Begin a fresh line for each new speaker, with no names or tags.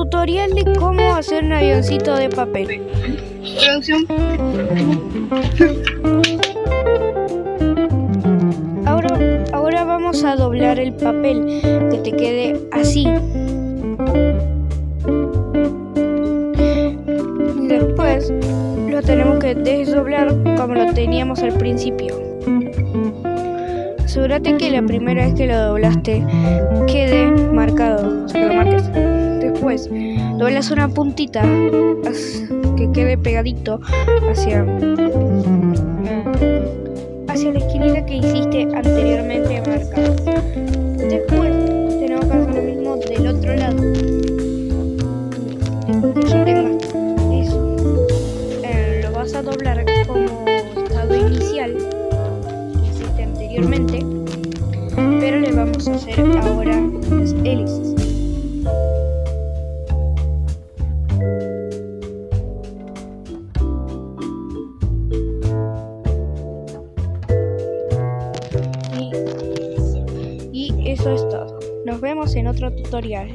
tutorial de cómo hacer un avioncito de papel.
Producción.
Ahora vamos a doblar el papel, que te quede así. Después lo tenemos que desdoblar como lo teníamos al principio. Asegúrate que la primera vez que lo doblaste quede marcado, o sea, que lo marques. Después doblas una puntita que quede pegadito hacia la esquinita que hiciste anteriormente marcada. Después tenemos que hacer lo mismo del otro lado. Después que ya tengas eso, lo vas a doblar como estado inicial que hiciste anteriormente, pero le vamos a hacer ahora las hélices. Y eso es todo. Nos vemos en otro tutorial.